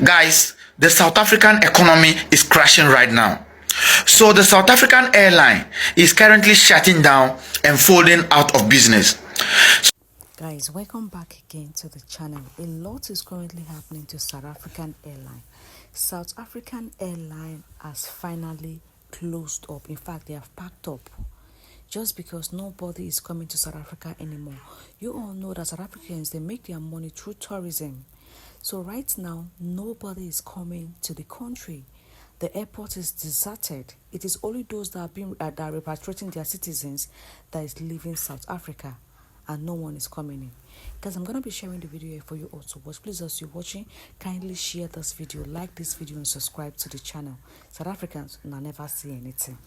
Guys, the South African economy is crashing right now. So the South African airline is currently shutting down and folding out of business. Guys, welcome back again to the channel. A lot is currently happening to South African airline. South African airline has finally closed up. In fact, they have packed up just because nobody is coming to South Africa anymore. You all know that South Africans, they make their money through tourism. So right now, nobody is coming to the country. The airport is deserted. It is only those that are repatriating their citizens that is leaving South Africa, and no one is coming in. Guys, I'm going to be sharing the video here for you all to watch. Please, as you're watching, kindly share this video, like this video, and subscribe to the channel. South Africans will never see anything.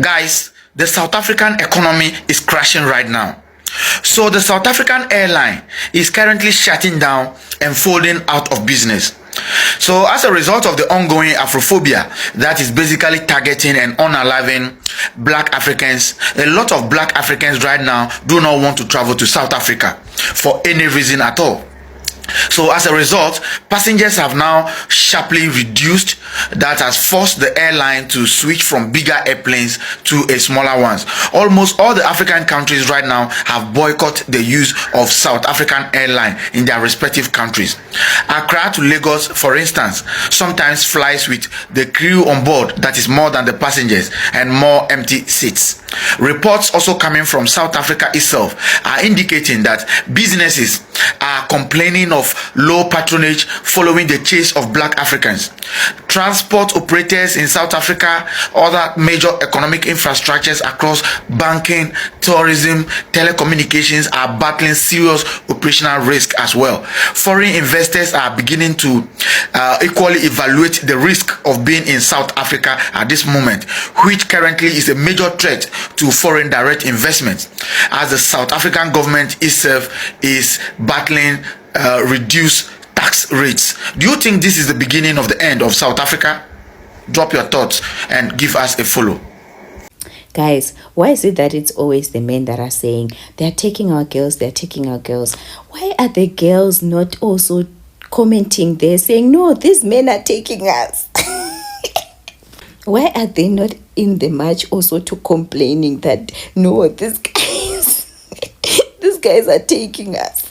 Guys, the South African economy is crashing right now. So the South African airline is currently shutting down and folding out of business. So as a result of the ongoing Afrophobia that is basically targeting and unaliving black Africans, a lot of black Africans right now do not want to travel to South Africa for any reason at all. So as a result, passengers have now sharply reduced. That has forced the airline to switch from bigger airplanes to a smaller ones. Almost all the African countries right now have boycotted the use of South African airline in their respective countries. Accra to Lagos, for instance, sometimes flies with the crew on board that is more than the passengers and more empty seats. Reports also coming from South Africa itself are indicating that businesses are complaining of low patronage following the chase of black Africans. Transport operators in South Africa, other major economic infrastructures across banking, tourism, telecommunications are battling serious operational risk as well. Foreign investors are beginning to equally evaluate the risk of being in South Africa at this moment, which currently is a major threat to foreign direct investment, as the South African government itself is battling reduced tax rates. Do you think this is the beginning of the end of South Africa? Drop your thoughts and give us a follow. Guys, why is it that it's always the men that are saying they're taking our girls, they're taking our girls? Why are the girls not also commenting there saying, no, these men are taking us? Why are they not in the march also to complaining that, no, these guys are taking us?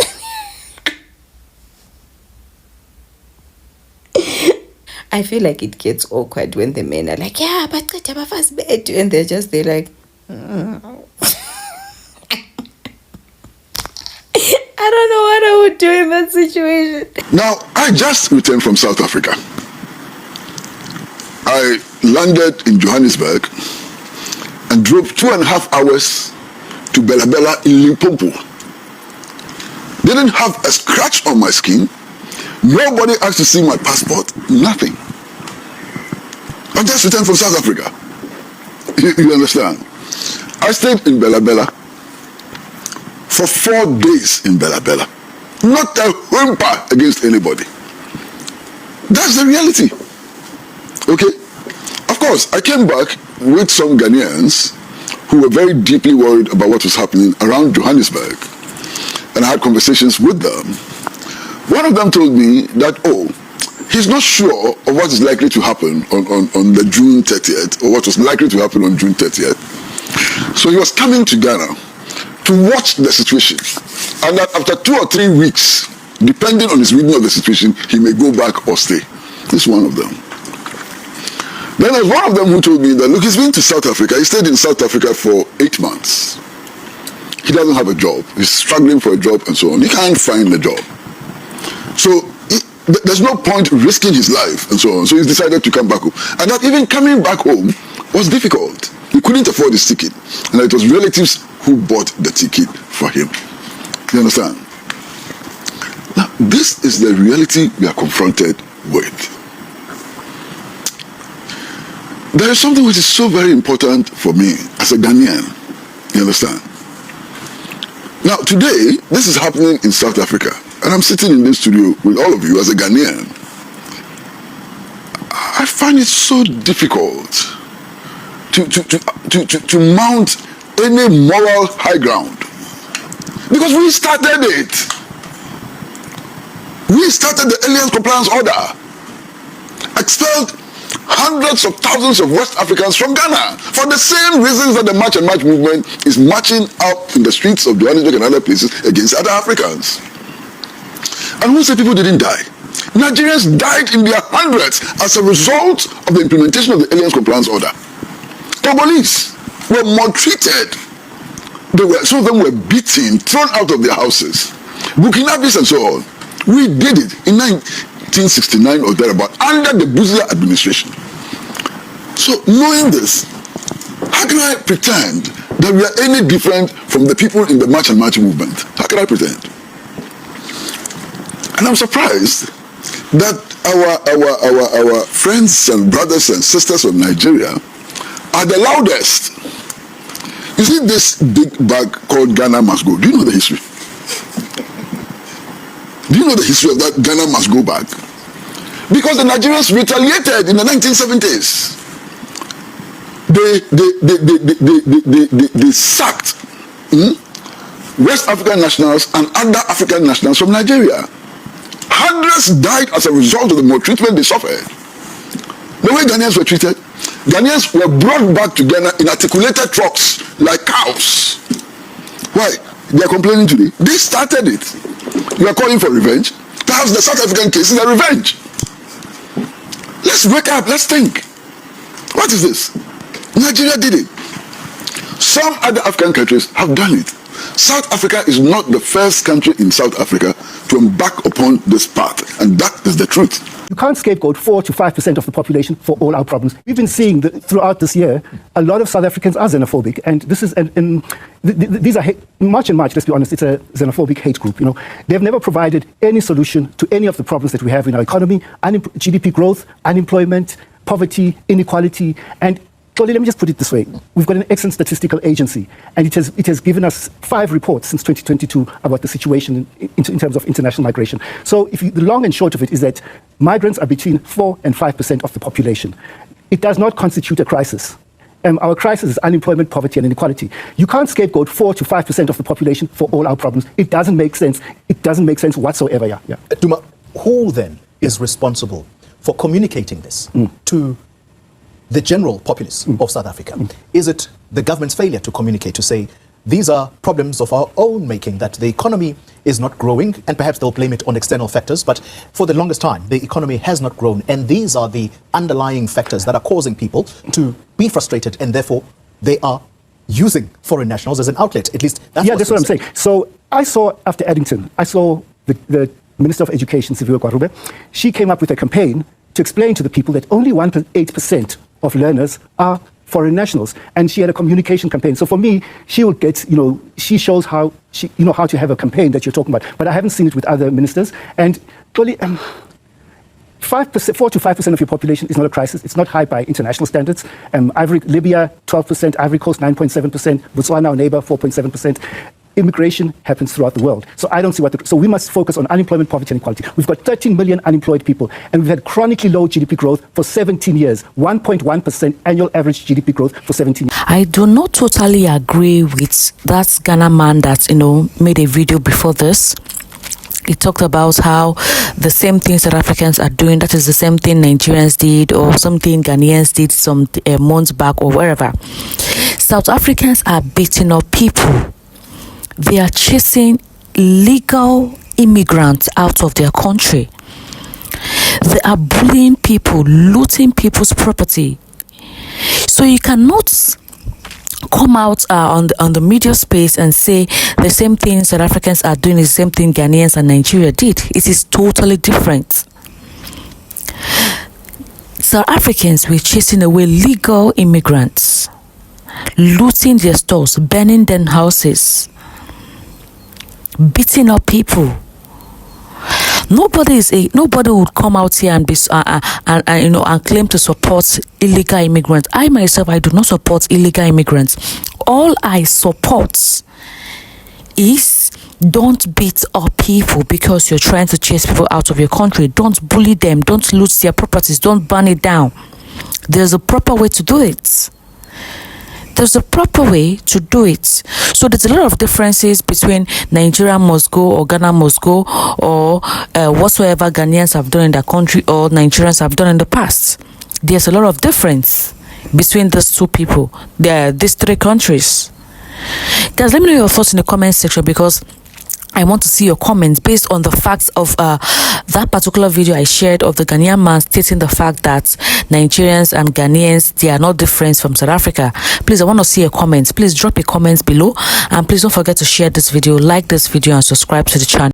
I feel like it gets awkward when the men are like, yeah, but have a first bed, and they're like, I don't know what I would do in that situation. Now, I just returned from South Africa. I landed in Johannesburg and drove 2.5 hours to Bella Bella in Limpopo. Didn't have a scratch on my skin. Nobody asked to see my passport. Nothing. I just returned from South Africa. You understand? I stayed in Bella Bella for 4 days in Bella Bella. Not a whimper against anybody. That's the reality. Okay? Of course, I came back with some Ghanaians who were very deeply worried about what was happening around Johannesburg. And I had conversations with them. One of them told me that, he's not sure of what is likely to happen on the June 30th, or what was likely to happen on June 30th. So he was coming to Ghana to watch the situation. And that after 2 or 3 weeks, depending on his reading of the situation, he may go back or stay. This is one of them. Then there's one of them who told me that, look, he's been to South Africa. He stayed in South Africa for 8 months. He doesn't have a job. He's struggling for a job and so on. He can't find a job. So there's no point risking his life and so on. So he's decided to come back home. And that even coming back home was difficult. He couldn't afford his ticket. And it was relatives who bought the ticket for him. You understand? Now, this is the reality we are confronted with. There is something which is so very important for me as a Ghanaian. You understand? Now, today, this is happening in South Africa. And I'm sitting in this studio with all of you as a Ghanaian. I find it so difficult to mount any moral high ground. Because we started it. We started the Alien Compliance Order. expelled hundreds of thousands of West Africans from Ghana for the same reasons that the March and March movement is marching out in the streets of Johannesburg and other places against other Africans. And who say people didn't die? Nigerians died in their hundreds as a result of the implementation of the Aliens Compliance Order. Togolese were maltreated. Some of them were beaten, thrown out of their houses. Burkinabés and so on. We did it in 1969 or thereabout under the Bouzia administration. So knowing this, how can I pretend that we are any different from the people in the March and March movement? How can I pretend? And I'm surprised that our friends and brothers and sisters of Nigeria are the loudest. You see this big bag called Ghana Must Go. Do you know the history? Do you know the history of that Ghana Must Go bag? Because the Nigerians retaliated in the 1970s. They sacked West African nationals and other African nationals from Nigeria. Hundreds died as a result of the maltreatment they suffered. The way Ghanaians were treated, Ghanaians were brought back to Ghana in articulated trucks like cows. Why? They are complaining today. They started it. You are calling for revenge. Perhaps the South African case is a revenge. Let's wake up. Let's think. What is this? Nigeria did it. Some other African countries have done it. South Africa is not the first country in South Africa to embark upon this path, and that is the truth. You can't scapegoat 4 to 5% of the population for all our problems. We've been seeing throughout this year, a lot of South Africans are xenophobic, and this is these are March and March. Let's be honest, it's a xenophobic hate group. You know, they've never provided any solution to any of the problems that we have in our economy: GDP growth, unemployment, poverty, inequality, and. Tolly, let me just put it this way. We've got an excellent statistical agency, and it has given us 5 reports since 2022 about the situation in terms of international migration. So the long and short of it is that migrants are between 4 and 5% of the population. It does not constitute a crisis. Our crisis is unemployment, poverty, and inequality. You can't scapegoat 4 to 5% of the population for all our problems. It doesn't make sense. It doesn't make sense whatsoever. Yeah. Duma, who then is responsible for communicating this to the general populace of South Africa? Is it the government's failure to communicate, to say these are problems of our own making, that the economy is not growing, and perhaps they'll blame it on external factors, but for the longest time the economy has not grown, and these are the underlying factors that are causing people to be frustrated, and therefore they are using foreign nationals as an outlet? At least that's what I'm saying. So I saw after Addington, I saw the Minister of Education, Siviwe Gwarube. She came up with a campaign to explain to the people that only 1.8% of learners are foreign nationals, and she had a communication campaign. So for me, she will get, she shows how how to have a campaign that you're talking about. But I haven't seen it with other ministers. And probably 4 to 5% of your population is not a crisis. It's not high by international standards. Libya 12%, Ivory Coast 9.7%, Botswana, our neighbor, 4.7%. Immigration happens throughout the world. So I don't see so we must focus on unemployment, poverty, and inequality. We've got 13 million unemployed people, and we've had chronically low GDP growth for 17 years, 1.1% annual average GDP growth for 17 years. I do not totally agree with that Ghana man that, made a video before this. He talked about how the same things that Africans are doing, that is the same thing Nigerians did or something Ghanaians did some months back or wherever. South Africans are beating up people. They are chasing legal immigrants out of their country. They are bullying people, looting people's property. So you cannot come out on the media space and say the same thing South Africans are doing is the same thing Ghanaians and Nigeria did. It is totally different. South Africans were chasing away legal immigrants, looting their stores, burning their houses, beating up people. Nobody would come out here and be and claim to support illegal immigrants. I myself, I do not support illegal immigrants. All I support is don't beat up people because you're trying to chase people out of your country. Don't bully them. Don't loot their properties. Don't burn it down. There's a proper way to do it. There's a proper way to do it. So there's a lot of differences between Nigeria must go or Ghana must go, or whatsoever Ghanaians have done in their country or Nigerians have done in the past. There's a lot of difference between these two people, these three countries. Guys, let me know your thoughts in the comment section, because I want to see your comments based on the facts of that particular video I shared of the Ghanaian man stating the fact that Nigerians and Ghanaians, they are not different from South Africa. Please, I want to see your comments. Please drop your comments below, and please don't forget to share this video, like this video, and subscribe to the channel.